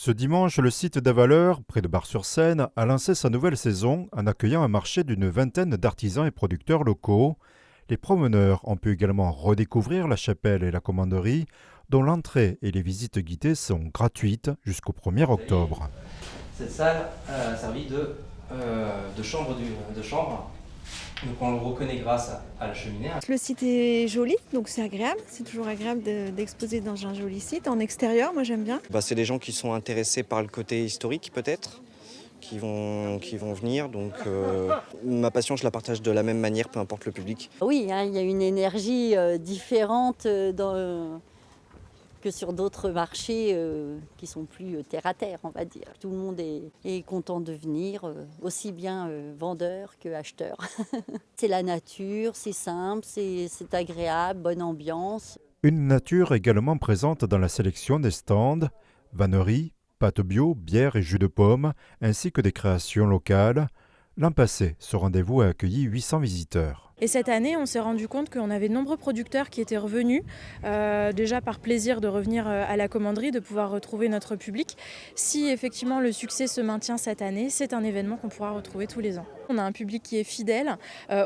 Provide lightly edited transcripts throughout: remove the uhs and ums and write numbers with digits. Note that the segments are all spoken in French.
Ce dimanche, le site d'Avaleur, près de Bar-sur-Seine, a lancé sa nouvelle saison en accueillant un marché d'une vingtaine d'artisans et producteurs locaux. Les promeneurs ont pu également redécouvrir la chapelle et la commanderie, dont l'entrée et les visites guidées sont gratuites jusqu'au 1er octobre. Cette salle a servi de chambre. Donc on le reconnaît grâce à la cheminée. Le site est joli, donc c'est agréable. C'est toujours agréable d'exposer dans un joli site. En extérieur, moi j'aime bien. C'est des gens qui sont intéressés par le côté historique peut-être, qui vont venir. Donc ma passion, je la partage de la même manière, peu importe le public. Oui, il y a une énergie différente que sur d'autres marchés qui sont plus terre à terre, on va dire. Tout le monde est content de venir, aussi bien vendeur que acheteur. C'est la nature, c'est simple, c'est agréable, bonne ambiance. Une nature également présente dans la sélection des stands, vanneries, pâtes bio, bières et jus de pommes, ainsi que des créations locales. L'an passé, ce rendez-vous a accueilli 800 visiteurs. Et cette année, on s'est rendu compte qu'on avait de nombreux producteurs qui étaient revenus, déjà par plaisir de revenir à la commanderie, de pouvoir retrouver notre public. Si effectivement le succès se maintient cette année, c'est un événement qu'on pourra retrouver tous les ans. On a un public qui est fidèle,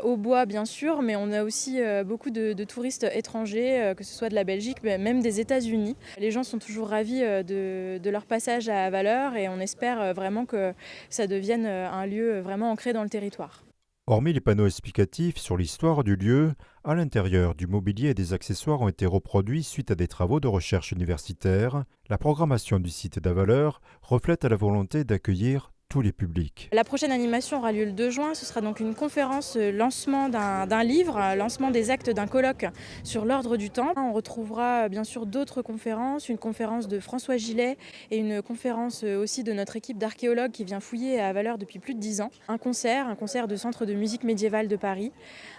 au bois bien sûr, mais on a aussi beaucoup de touristes étrangers, que ce soit de la Belgique, même des États-Unis. Les gens sont toujours ravis de leur passage à Avaleur et on espère vraiment que ça devienne un lieu vraiment ancré dans le territoire. Hormis les panneaux explicatifs sur l'histoire du lieu, à l'intérieur, du mobilier et des accessoires ont été reproduits suite à des travaux de recherche universitaires. La programmation du site d'Avaleur reflète la volonté d'accueillir tous les publics. La prochaine animation aura lieu le 2 juin. Ce sera donc une conférence lancement d'un livre, lancement des actes d'un colloque sur l'ordre du temps. On retrouvera bien sûr d'autres conférences, une conférence de François Gillet et une conférence aussi de notre équipe d'archéologues qui vient fouiller à Avaleur depuis plus de 10 ans. Un concert de Centre de musique médiévale de Paris,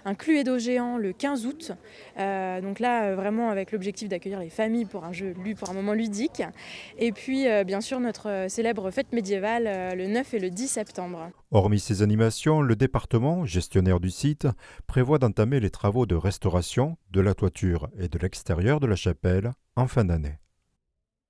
un Cluedo géant le 15 août. Donc là vraiment avec l'objectif d'accueillir les familles pour un jeu pour un moment ludique. Et puis bien sûr notre célèbre fête médiévale le 9 et le 10 septembre. Hormis ces animations, le département, gestionnaire du site, prévoit d'entamer les travaux de restauration de la toiture et de l'extérieur de la chapelle en fin d'année.